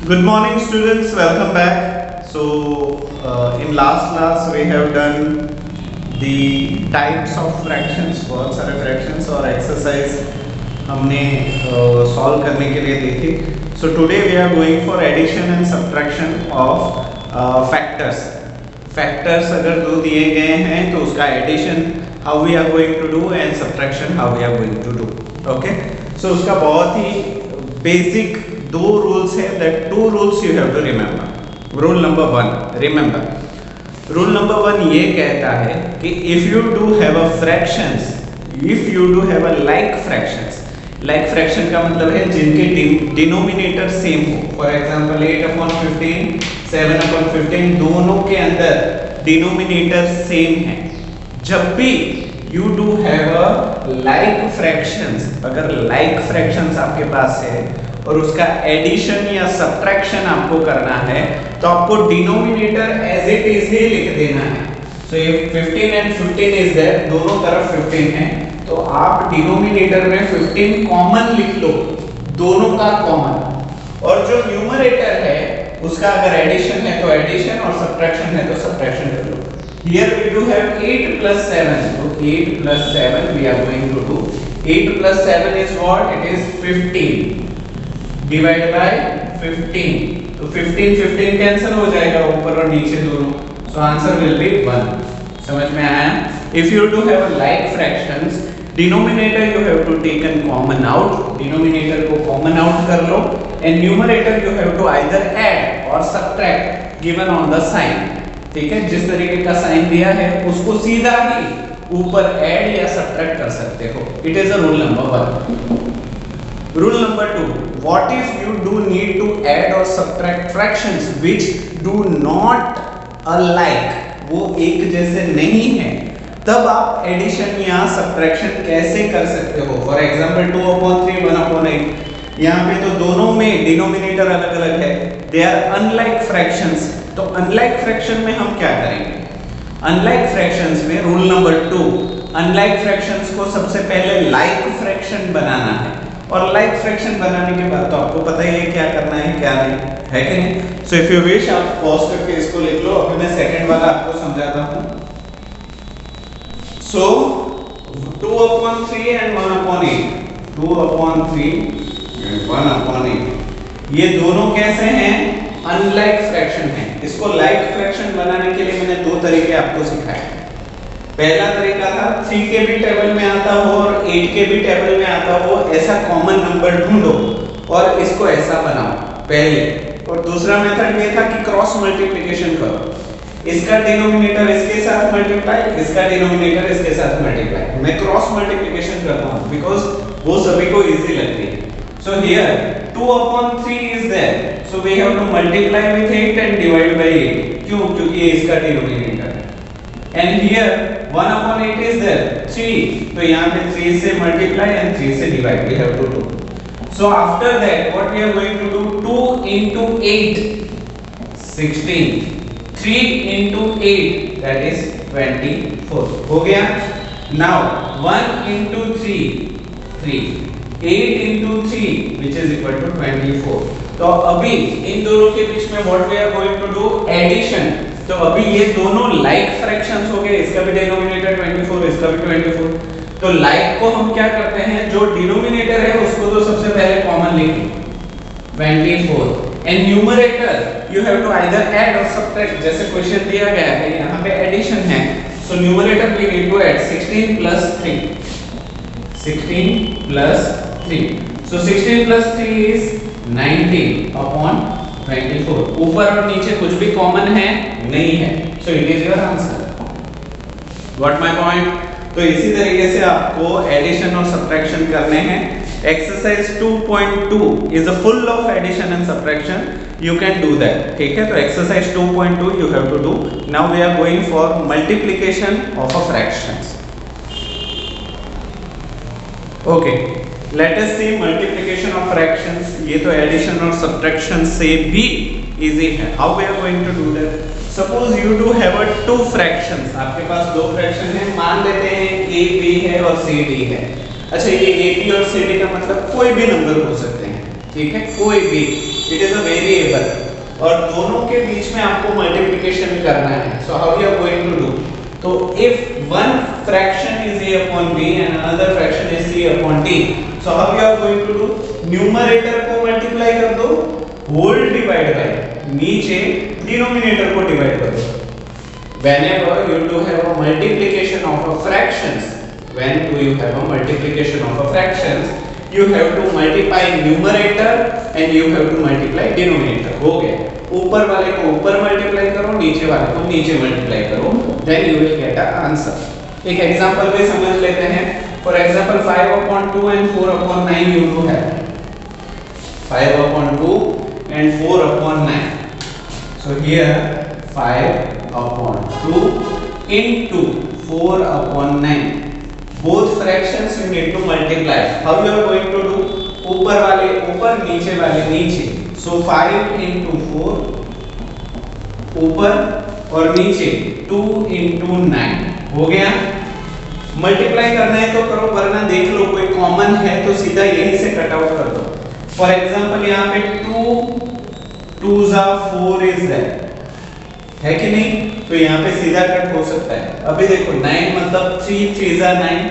Good morning, students. Welcome back. In last class we have done the types of fractions, बहुत सारे fractions और exercise हमने solve करने के लिए देखी. So today we are going for addition and subtraction of factors. Factors अगर दो दिए गए हैं तो उसका addition how we are going to do and subtraction how we are going to do. Okay? So उसका बहुत ही basic दो रूल्स है. That two rules you have to remember. Rule number 1, remember rule number 1 ये कहता है कि if you do have a fractions, if you do have a like fractions, like fraction का मतलब है जिनके डिनोमिनेटर सेम हो. फॉर एग्जांपल 8/15, 7/15 दोनों के अंदर डिनोमिनेटर सेम है. जब भी you do have a like fractions, अगर लाइक फ्रैक्शंस आपके पास है और उसका एडिशन या सब्ट्रैक्शन आपको करना है तो आपको डिनोमिनेटर एज इट इज ही लिख देना है. सो ये 15 एंड 15 इज देयर, दोनों तरफ 15 है तो आप डिनोमिनेटर में 15 कॉमन लिख लो, दोनों का कॉमन. और जो न्यूमरेटर है उसका अगर एडिशन है तो एडिशन और सब्ट्रैक्शन है तो सब्ट्रैक्शन कर लो. Here we do have 8 + 7, so 8 + 7 we are going to do. 8 + 7 is what? It is 15 divide by 15. तो 15 कैंसिल हो जाएगा ऊपर और नीचे दोनों. So answer will be 1. समझ में आया? If you do have like fractions, denominator you have to taken common out, denominator को कॉमन आउट कर लो and numerator you have to either add और subtract given on the sign. ठीक है, जिस तरीके का साइन दिया है उसको सीधा ही ऊपर ऐड या सब्ट्रैक्ट कर सकते हो. It is a rule number 1. Rule number 2, what if you do need to add or subtract fractions which do not alike, वो एक जैसे नहीं है, तब आप एडिशन या सब्ट्रैक्शन कैसे कर सकते हो. फॉर एग्जांपल 2/3, 1/8, यहाँ पे तो दोनों में डिनोमिनेटर अलग अलग है, दे आर अनलाइक फ्रैक्शंस. तो अनलाइक फ्रैक्शन में हम क्या करेंगे? अनलाइक फ्रैक्शंस में रूल नंबर 2, अनलाइक फ्रैक्शंस को सबसे पहले लाइक फ्रैक्शन बनाना है और लाइक फ्रैक्शन बनाने के बाद तो आपको पता ही है क्या करना है क्या नहीं है कि नहीं. सो इफ यू विश आप पॉज करके इसको लिख लो. अभी मैं सेकंड वाला आपको समझाता हूं. सो 2/3 एंड 1/8, 2/3 एंड 1/8 ये दोनों कैसे हैं? अनलाइक फ्रैक्शन है. इसको लाइक फ्रैक्शन बनाने के लिए मैंने दो तरीके आपको सिखाए. पहला तरीका था 3 के भी टेबल में आता हो और 8 के भी टेबल में आता हो, ऐसा कॉमन नंबर ढूंढो और इसको ऐसा बनाओ पहले. और दूसरा मेथड ये था कि क्रॉस मल्टीप्लिकेशन करो. इसका डिनोमिनेटर इसके साथ मल्टीप्लाई, इसका डिनोमिनेटर इसके साथ मल्टीप्लाई. मैं क्रॉस मल्टीप्लिकेशन करता हूं बिकॉज़ वो सभी को इजी लगती है. So here 2/3 is there, so we have to multiply with 8 and divide by 8. क्यों? क्योंकि ये इसका डिनोमिनेटर है. And here 1/8 is there, 3. तो यहाँ पे 3 से multiply and 3 से divide we have to do. So after that what we are going to do? 2 into 8, 16. 3 into 8 that is 24. हो गया? Now 1 into 3, 3. 8 into 3 which is equal to 24. तो अभी इन दोनों के बीच में what we are going to do? Addition. तो अभी ये दोनों लाइक फ्रैक्शंस हो गए, इसका भी डिनोमिनेटर 24, इसका भी 24. तो लाइक को हम क्या करते हैं? जो डिनोमिनेटर है उसको तो सबसे पहले कॉमन लिखें 24 and numerator you have to either add और सब्ट्रैक्ट. जैसे क्वेश्चन दिया गया है यहाँ पे एडिशन है, so numerator we need to add 16 + 3, 16 + 3. So 16 + 3 is 19/24. ऊपर और नीचे कुछ भी कॉमन है नहीं है, सो it is your answer. What my point? तो इसी तरीके से आपको एडिशन और सब्ट्रैक्शन करने हैं. Exercise 2.2 is a full of addition and subtraction. You can do that. ठीक है, तो exercise 2.2 you have to do. Now we are going for multiplication of a fractions. Okay, let us see multiplication of fractions. ये तो addition और subtraction से भी easy है. How we are going to do that? Suppose you do have a 2 fractions. आपके पास दो fraction है. मान लेते हैं a b है और c d है. अच्छा, ये a b और c d का मतलब कोई भी नंबर हो सकते हैं. ठीक है, कोई भी. इट इज अ वेरिएबल और दोनों के बीच में आपको मल्टीप्लिकेशन करना है. So how you are going to do? तो if one fraction is a upon b and another fraction is c upon d, so how you are going to do? Numerator को multiply कर दो, whole divide by, नीचे denominator को divide कर दो. Whenever you do have a multiplication of a fractions, when do you have a multiplication of a fractions, you have to multiply numerator and you have to multiply denominator. हो गया. ऊपर वाले को ऊपर multiply करो, नीचे वाले को नीचे मल्टीप्लाई करो, then you will get an answer. एक एग्जांपल भी समझ लेते हैं. For example 5/2 and 4/9 you do have 5/2 and 4/9. So here 5/2 into 4/9. Both fractions you need to multiply. How you are going to do? ऊपर वाले ऊपर, नीचे वाले नीचे. So 5 into 4 ऊपर और नीचे 2 into 9. हो गया. मल्टीप्लाई करना है तो करो, वरना देख लो कोई कॉमन है तो सीधा यहीं से कट आउट कर दो. फॉर एग्जांपल यहाँ पे 2 2s are 4 is there, है कि नहीं? तो यहाँ पे सीधा कट हो सकता है. अभी देखो 9 मतलब 3 3s are 9,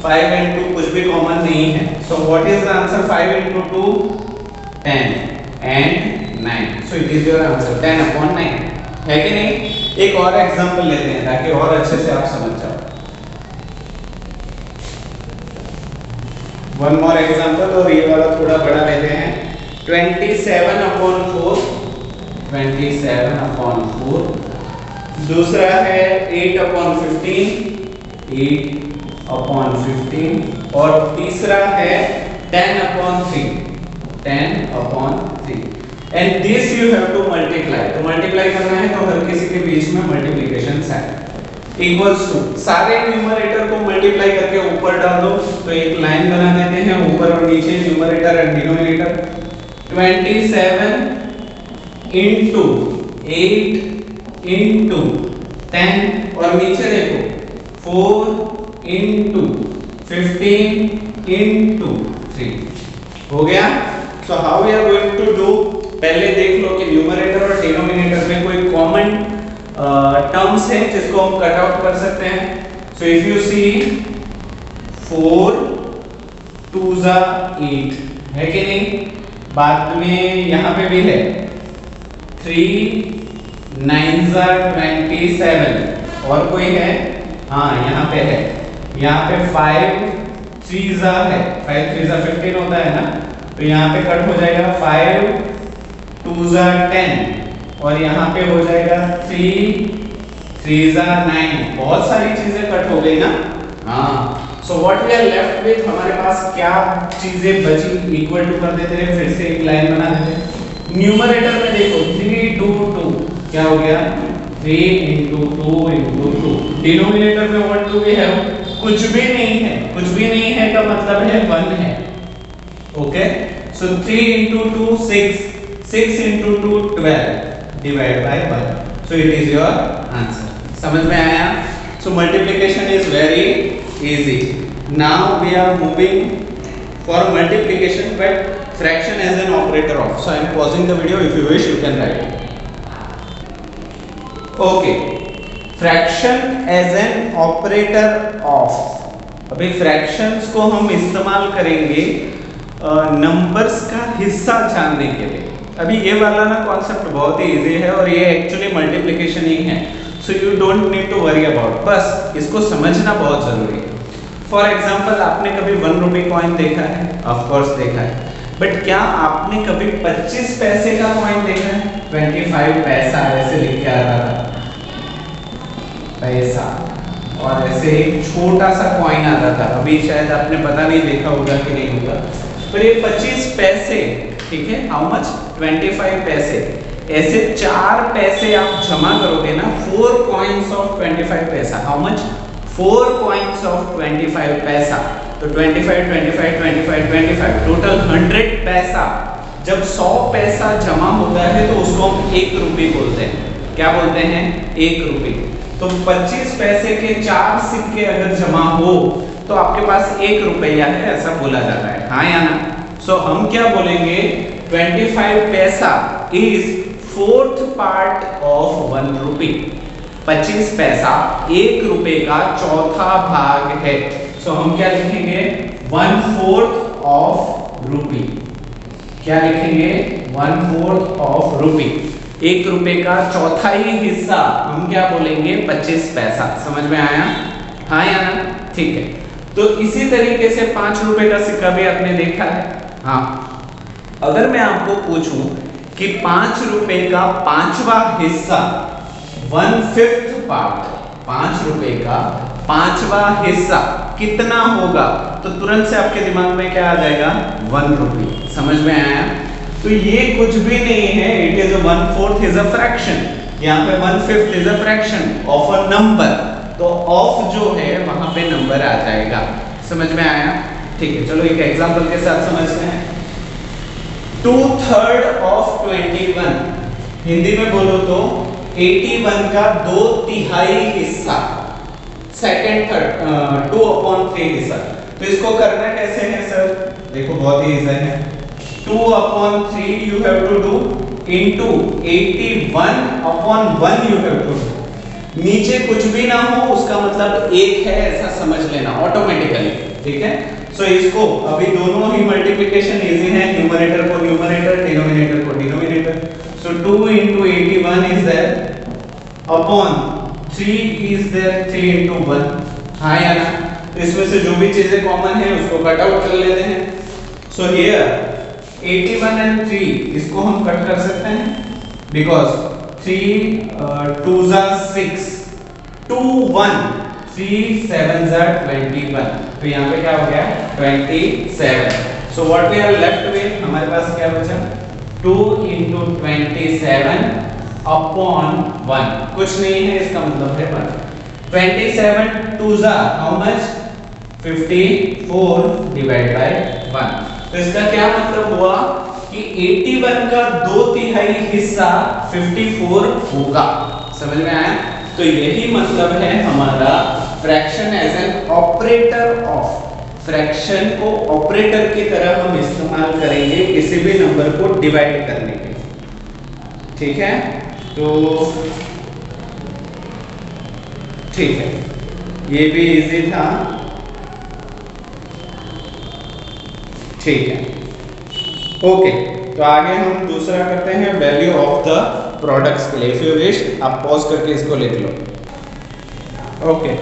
5 and 2 कुछ भी कॉमन नहीं है. So what is the answer? 5 into 2 10 and 9. So it is your answer 10/9, है कि नहीं? एक और एग्जांपल लेते हैं ताकि और अच्छे से आप समझ जाओ. वन मोर एग्जांपल, और ये वाला थोड़ा बड़ा लेते हैं. 27/4, 27/4. दूसरा है 8/15, 8/15. और तीसरा है 10/3, 10/3. And this you have to multiply. तो मल्टीप्लाई करना है तो हर किसी के बीच में मल्टीप्लिकेशन साइन इक्वल्स टू, सारे न्यूमरेटर को मल्टीप्लाई करके ऊपर डाल दो. तो एक लाइन बना देते हैं, ऊपर और नीचे numerator and denominator. 27 into 8 into 10 और नीचे देखो 4 into 15 into 3. हो गया. So how we are going to do? पहले देख लो कि न्यूमरेटर और डिनोमिनेटर में कोई कॉमन टर्म्स है जिसको हम कट आउट कर सकते हैं. So if you see 4 2s are 8, है कि नहीं? बाद में यहाँ पे भी है 3 9s are 27. और कोई है? हाँ यहाँ पे है. यहाँ पे 5 3s are है, 5 3s are 15 होता है ना. तो यहाँ पे कट हो जाएगा 5 2s are 10 और यहाँ पे हो जाएगा 3 3s are 9. बहुत सारी चीजें कट हो गई ना. हाँ. So what we are left with, हमारे पास क्या चीजें बची? इक्वल टू कर देते हैं, फिर से एक लाइन बना देते हैं. न्यूमरेटर में देखो 3 2 2 क्या हो गया? 3 into 2 into 2. डिनोमिनेटर में व्हाट डू वी हैव? कुछ भी नहीं है. कुछ भी नहीं है का मतलब है 1 है. Okay. So 3 into 2 6, 6 into 2 12 divide by 1. So it is your answer. समझ में आया? So multiplication is very easy. Now we are moving for multiplication but fraction as an operator of. So I am pausing the video. If you wish you can write. Okay. Fraction as an operator of. अभी fractions को हम इस्तेमाल करेंगे numbers का हिस्सा जानने के लिए. अभी ये वाला ना कॉन्सेप्ट बहुत ही इजी है और ये एक्चुअली मल्टीप्लिकेशन ही है. So you don't need to worry about, बस इसको समझना बहुत जरूरी है. फॉर एग्जाम्पल आपने कभी 1 रुपए कॉइन देखा है? ऑफ कोर्स देखा है. बट क्या आपने कभी 25 पैसे का कॉइन देखा है? 25 पैसा ऐसे लिख के आता था, पैसा, और ऐसे एक छोटा सा कॉइन आता था. अभी शायद आपने पता नहीं देखा होगा कि नहीं होगा. पर ये 25 पैसे, ठीक है, हाउ मच? 25 पैसे. ऐसे 4 पैसे आप जमा करोगे ना, 4 coins of 25 पैसा. How much? 4 coins of 25 पैसा. तो 25 25 25 25 टोटल 100 पैसा. जब 100 पैसा जमा होता है तो उसको हम 1 रुपये बोलते हैं. क्या बोलते हैं? 1 रुपये. तो 25 पैसे के 4 सिक्के अगर जमा हो तो आपके पास 1 रुपया है, ऐसा बोला जाता है. हाँ या ना? सो हम क्या बोलेंगे? 25 पैसा इज फोर्थ पार्ट ऑफ 1 रुपी। 25 पैसा 1 रुपए का चौथा भाग है। सो हम क्या लिखेंगे, 1/4 ऑफ रुपी। क्या लिखेंगे, 1/4 ऑफ रुपी। 1 रुपए का चौथा ही हिस्सा हम क्या बोलेंगे, 25 पैसा। समझ में आया, हाँ या ना? ठीक है। तो इसी तरीके से 5 रुपए का सिक्का भी आपने देखा है। हाँ, अगर मैं आपको पूछूं कि 5 रुपए का 5वां हिस्सा 1/5 पार्ट, 5 रुपए का 5वां हिस्सा कितना होगा, तो तुरंत से आपके दिमाग में क्या आ जाएगा, 1 रुपी। समझ में आया? तो ये कुछ भी नहीं है, it is 1/4 is a fraction. यहाँ पे 1/5 is a fraction of a number, तो ऑफ जो है वहां पे नंबर आ जाएगा। समझ में आया? ठीक है, चलो एक एग्जांपल के साथ समझते हैं। 2/3 ऑफ 21, हिंदी में बोलो तो 81 का 2/3 हिस्सा, सेकंड थर्ड 2/3 हिस्सा। तो इसको करना कैसे है सर? देखो बहुत ही इजी है। 2/3 you have to do into 81/1 you have to do। नीचे कुछ भी ना हो उसका मतलब 1 है ऐसा समझ लेना ऑटोमेटिकली। ठीक है, सो इसको अभी दोनों ही मल्टीप्लिकेशन इजी है, न्यूमरेटर को न्यूमरेटर, डिनोमिनेटर को denominator. So 2 into 81 is there upon 3 is there 3 into 1। हाँ या ना? इसमें से जो भी चीजें कॉमन है उसको कट आउट कर लेते हैं। सो हियर 81 and 3 इसको हम कट कर सकते हैं, because 3 2s are 6, 2 1 3 7s are 21। तो यहाँ पे क्या हो गया, 27। So what we are left with, हमारे पास क्या बचा, 2 into 27 upon 1। कुछ नहीं है, इसका मतलब है 1। 27 2s are how much, 54 divided by 1। तो इसका क्या मतलब हुआ कि 81 का 2/3 हिस्सा 54 होगा। समझ में आया? तो यही मतलब है हमारा fraction as an operator of. Fraction को ऑपरेटर की तरह हम इस्तेमाल करेंगे किसी भी नंबर को डिवाइड करने के लिए। ठीक है, तो ठीक है, ये भी इजी था। ठीक है, ओके। तो आगे हम दूसरा करते हैं, वैल्यू ऑफ द प्रोडक्ट्स के लिए। इफ यू विश आप पॉज करके इसको लिख लो। Okay,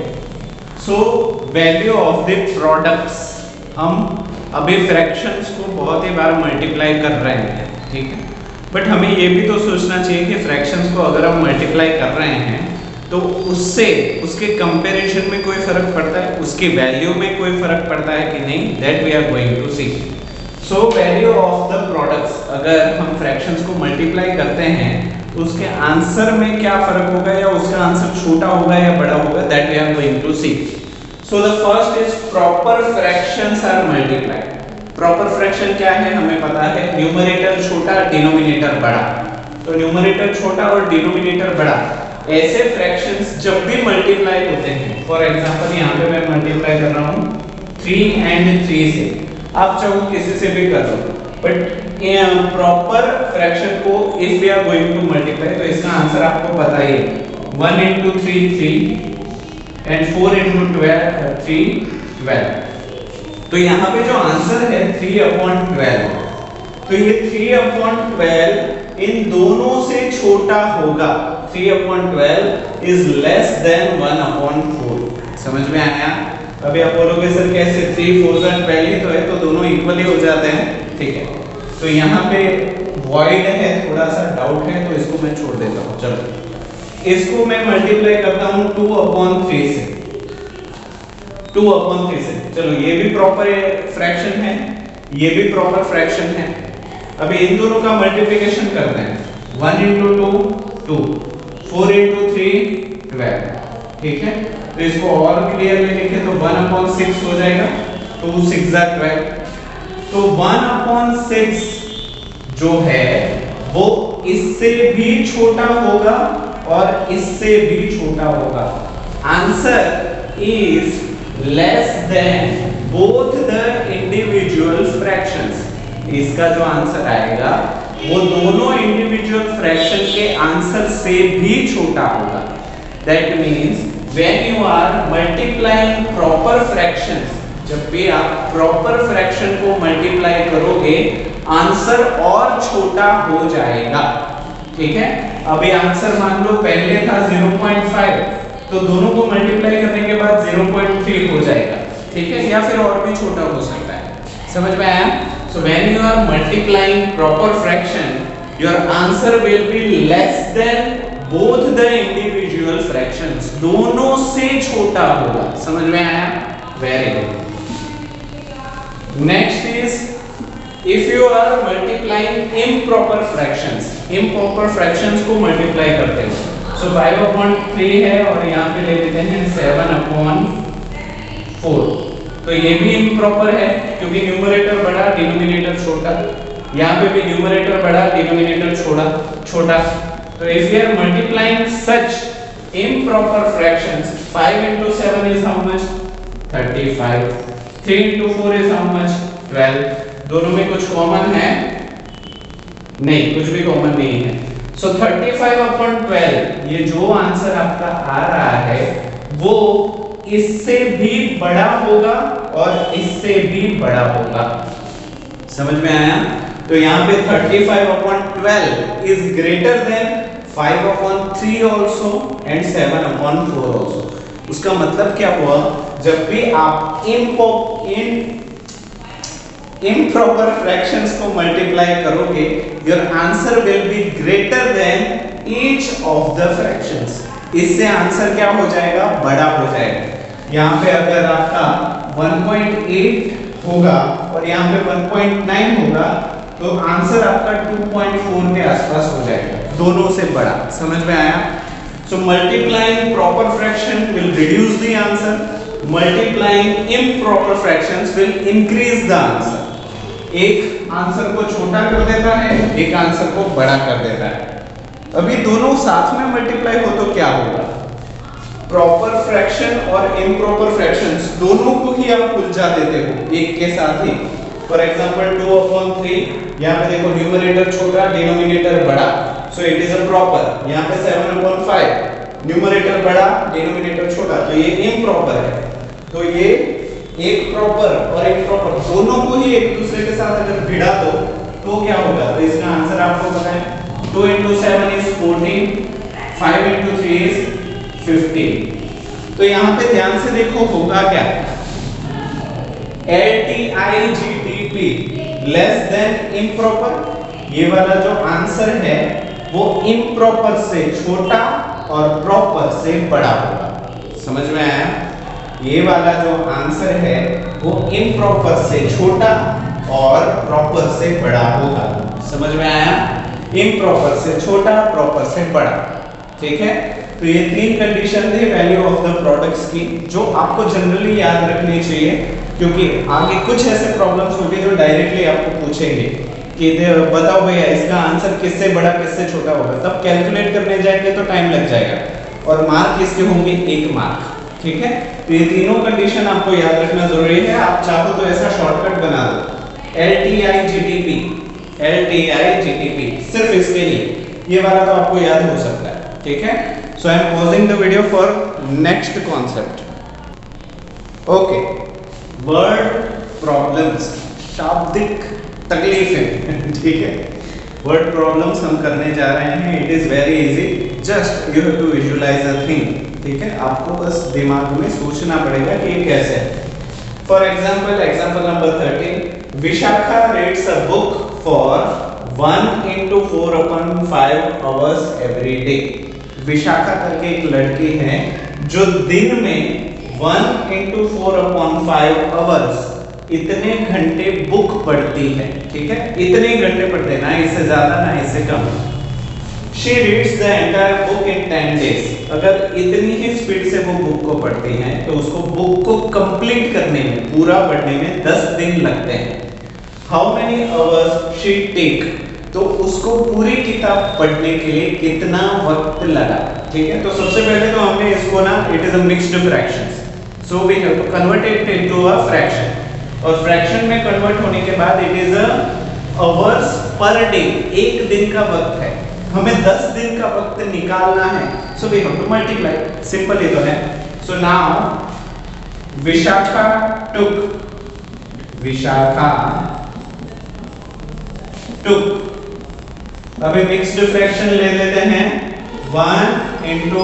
so value of the products. हम अभी फ्रैक्शंस को बहुत ही बार मल्टीप्लाई कर रहे हैं, ठीक है, बट हमें ये भी तो सोचना चाहिए कि फ्रैक्शंस को अगर हम मल्टीप्लाई कर रहे हैं तो उससे उसके कंपैरिजन में कोई फर्क पड़ता है, उसकी वैल्यू में कोई फर्क पड़ता है कि नहीं, that we are going to see. So value of the products, अगर हम फ्रैक्शंस को मल्टीप्लाई करते हैं तो उसके आंसर में क्या फर्क होगा, या उसका आंसर छोटा होगा या बड़ा होगा, that we are going to see. So the first is proper fractions are multiplied. Proper fraction क्या है हमें पता है, न्यूमरेटर छोटा डिनोमिनेटर बड़ा। तो न्यूमरेटर छोटा और डिनोमिनेटर बड़ा, ऐसे फ्रैक्शंस जब भी मल्टीप्लाई होते हैं, फॉर एग्जांपल यहाँ पे मैं मल्टीप्लाई कर रहा हूँ 3 and 3 से, आप चाहो किसी से भी कर लो, बट प्रॉपर फ्रैक्शन को if we are going to multiply, तो इसका आंसर आपको पता ही है, 1 into 3 3 and 4 into 3 12। तो यहाँ पे जो आंसर है 3/12, तो ये 3/12 इन दोनों से छोटा होगा। 3/12 इज लेस देन 1/4। समझ में आया? अभी आप बोलोगे सर कैसे, 3 4 12 ही तो है, तो दोनों इक्वली हो जाते हैं। ठीक है, तो यहाँ पे वॉइड है, थोड़ा सा डाउट है, तो इसको मैं छोड़ देता हूँ। चलो इसको मैं मल्टीप्लाई करता हूँ 2/3 से, 2/3 से। चलो ये भी प्रॉपर फ्रैक्शन है, ये भी प्रॉपर फ्रैक्शन है। अभी इन दोनों का मल्टीप्लिकेशन करते हैं, 1 into 2 2, 4 into 3 12। ठीक है, तो इसको और क्लियर में लिखे तो 1/6 हो जाएगा, 2 6 12। तो 1/6 जो है वो इससे भी छोटा होगा और इससे भी छोटा होगा। Answer is less than both the individual fractions. इसका जो आंसर आएगा वो दोनों इंडिविजुअल फ्रैक्शन के आंसर से भी छोटा होगा। That means when you are multiplying proper fractions, जब भी आप प्रॉपर फ्रैक्शन को मल्टीप्लाई करोगे आंसर और छोटा हो जाएगा। ठीक है, अभी आंसर मान लो पहले था 0.5, तो दोनों को मल्टीप्लाई करने के बाद 0.3 हो जाएगा। ठीक है, या फिर और भी छोटा हो सकता है। समझ में आया? So when you are multiplying proper fraction, your answer will be less than both the individual fractions. दोनों से छोटा होगा। समझ में आया? Very good. Next is if you are multiplying improper fractions. Improper fractions को multiply करते हो। So 5/3 है और यहाँ पे ले लेते हैं 7/4। तो ये भी इम्प्रॉपर है क्योंकि न्यूमरेटर बड़ा डिनोमिनेटर छोटा, यहाँ पे भी न्यूमरेटर बड़ा डिनोमिनेटर छोटा। तो if you are multiplying such improper fractions, 5 into 7 is how much? 35. 3 into 4 is how much? 12. दोनों में कुछ कॉमन है? नहीं, कुछ भी कॉमन नहीं है। सो 35/12 ये जो आंसर आपका आ रहा है वो इससे भी बड़ा होगा और इससे भी बड़ा होगा। समझ में आया? तो यहाँ पे 35/12 is greater than 5/3 also and 7/4 also. उसका मतलब क्या हुआ? जब भी आप इम्प्रॉपर फ्रैक्शंस को मल्टीप्लाई करोगे your answer will be greater than each of the fractions. इससे आंसर क्या हो जाएगा? बड़ा हो जाएगा। यहाँ पे अगर आपका 1.8 होगा और यहाँ पे 1.9 होगा तो आंसर आपका 2.4 के आसपास हो जाएगा, दोनों से बड़ा। समझ में आया? So multiplying proper fraction will reduce the answer, multiplying improper fractions will increase the answer. एक आंसर को छोटा कर देता है, एक आंसर को बड़ा कर देता है। अभी दोनों साथ में मल्टीप्लाई हो तो क्या होगा? प्रॉपर फ्रैक्शन और इम्प्रॉपर फ्रैक्शंस दोनों को ही आप उलझा देते हो एक के साथ ही। फॉर एग्जांपल 2/3, यहाँ पे देखो न्यूमरेटर छोटा डिनोमिनेटर बड़ा, सो इट इज अ प्रॉपर। यहाँ पे 7/5 न्यूमरेटर बड़ा डिनोमिनेटर छोटा, तो ये इम्प्रॉपर है। तो ये एक प्रॉपर और एक प्रॉपर दोनों को ही एक दूसरे के साथ अगर भिड़ा दो तो क्या होगा? तो इसका आंसर आपको पता है, 2 into 7 is 14, 5 into 3 is 15। तो यहाँ पे ध्यान से देखो होगा क्या? LTIGTP less than improper. ये वाला जो आंसर है वो इम्प्रॉपर से छोटा और प्रॉपर से बड़ा होगा। समझ में आया? ये वाला जो आंसर है वो इम्प्रॉपर से छोटा और प्रॉपर से बड़ा होगा। समझ में आया? इम्प्रॉपर से छोटा, प्रॉपर से बड़ा। ठीक है, तो ये तीन condition the value of the products की, जो आपको जनरली याद रखनी चाहिए क्योंकि आगे कुछ ऐसे प्रॉब्लम्स होंगे जो डायरेक्टली आपको पूछेंगे कि बताओ भैया इसका आंसर किससे बड़ा किससे छोटा होगा। तब कैलकुलेट करने जाएंगे तो टाइम लग जाएगा और मार्क इसके होंगे 1 मार्क। ठीक है, तो ये तीनों कंडीशन आपको याद रखना जरूरी है। आप चाहो तो ऐसा शॉर्टकट बना दो, LTIGTP, LTIGTP सिर्फ इसके लिए, ये वाला तो आपको याद हो सकता है। ठीक है, so I am pausing the video for next concept. Okay, word problems, शाब्दिक तकलीफें। ठीक है, वर्ड प्रॉब्लम्स हम करने जा रहे हैं। It is very easy, just you have to visualise a thing. ठीक है, आपको बस दिमाग में सोचना पड़ेगा कि ये कैसे है। For example, example number 13, Vishakha reads a book for 1 into 4/5 hours every day। Vishakha करके एक लड़की है जो दिन में 1 into 4/5 hours इतने घंटे बुक पढ़ती है। ठीक है, इतने घंटे पढ़ते, ना इससे ज्यादा ना इससे कम। She reads the entire book in 10 days। अगर इतनी ही स्पीड से वो बुक को पढ़ती हैं तो उसको बुक को कंप्लीट करने में, पूरा पढ़ने में 10 दिन लगते हैं। How many hours she take? तो उसको पूरी किताब पढ़ने के लिए कितना वक्त लगा। ठीक है, तो सबसे पहले तो हमने इसको ना, it is a mixed fractions, so we have to convert it into a fraction. और फ्रैक्शन में कन्वर्ट होने के बाद it is a hours per day, एक दिन का वक्त है, हमें 10 दिन का वक्त निकालना है, so we have to multiply, simple ये तो है। सो नाउ विशाखा टुक, अभी मिक्स्ड फ्रैक्शन ले लेते हैं, 1 into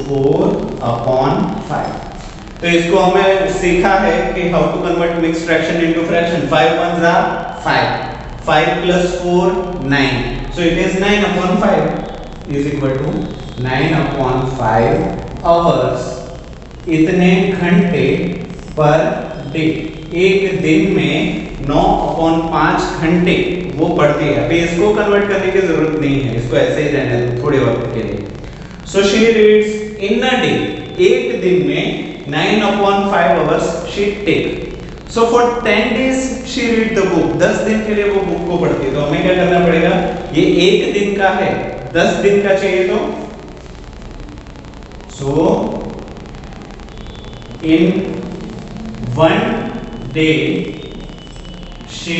4 upon 5। तो इसको हमें सीखा है कि how to convert mixed fraction into fraction. 5 1s are 5, 5 plus 4 9, so it is 9 upon 5 is equal to 9 upon 5 hours, इतने घंटे पर डे, एक दिन में 9 upon 5 घंटे वो पढ़ती है। अभी इसको कन्वर्ट करने की जरूरत नहीं है, इसको ऐसे ही रहने दो थोड़े वक्त के लिए। So she reads in a day, एक दिन में 9 upon 5 hours she take. So for 10 days she read the book, 10 दिन के लिए वो बुक को पढ़ती है। तो हमें क्या करना पड़ेगा, ये एक दिन का है, 10 दिन का चाहिए, तो so in 1 day she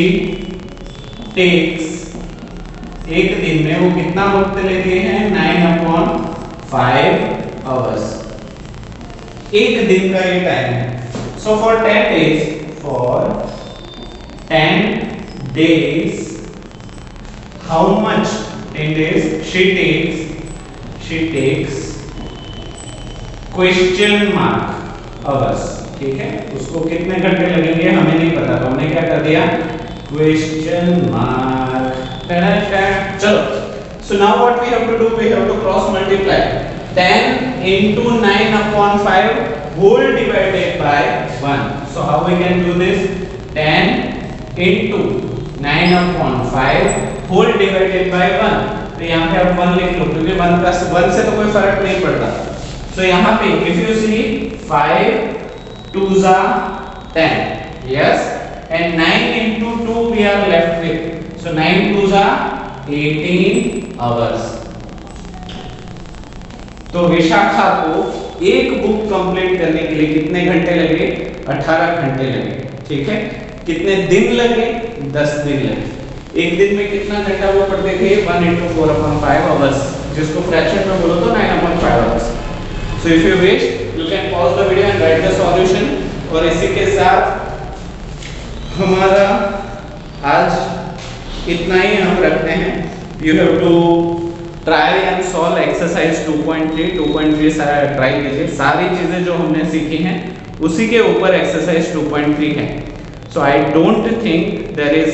takes, एक दिन में वो कितना वक्त लेती है, 9 upon 5 hours, एक दिन का ये टाइम है। So for 10 days how much, 10 days she takes question mark hours, ठीक है, उसको कितने घंटे लगेंगे हमें नहीं पता, तो हमने क्या कर दिया, क्वेश्चन मार्क। चलो, so now what we have to do, we have to cross multiply 10 into 9 upon 5 whole divided by 1. So how we can do this, 10 into 9 upon 5 whole divided by 1, तो यहाँ पे आप 1 लिख लो, क्योंकि 1 प्लस 1 से तो कोई फर्क नहीं पड़ता। So यहाँ पे if you see 5 2s are 10, yes, and 9 into 2 we are left with, so 9 2s are 18 hours। तो विशाखा को एक बुक कंप्लीट करने के लिए कितने घंटे लगे, 18 घंटे लगे, ठीक है। कितने दिन लगे, 10 दिन लगे। एक दिन में कितना घंटा वो पढ़ते थे, 1 into 4 upon 5 hours, जिसको फ्रैक्शन में बोलो तो 9 upon 5 hours। So if you wish you can pause the video and right the solution. और इसी के साथ हमारा आज इतना ही हम रखते हैं। You have to try and solve exercise 2.3 try कीजिए। सारी चीजें जो हमने सीखी हैं उसी के ऊपर एक्सरसाइज 2.3 है। So I don't think there is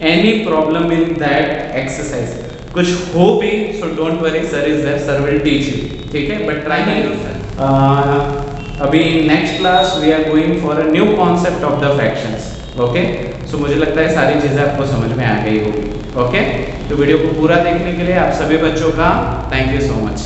any problem in that exercise. कुछ हो भी so don't worry, sir is there, sir will teach you, ठीक है, बट ट्राई नहीं। अभी next class we are going for a new concept of the fractions, okay. So मुझे लगता है सारी चीजें आपको समझ में आ गई होगी, ओके। तो वीडियो को पूरा देखने के लिए आप सभी बच्चों का थैंक यू सो मच।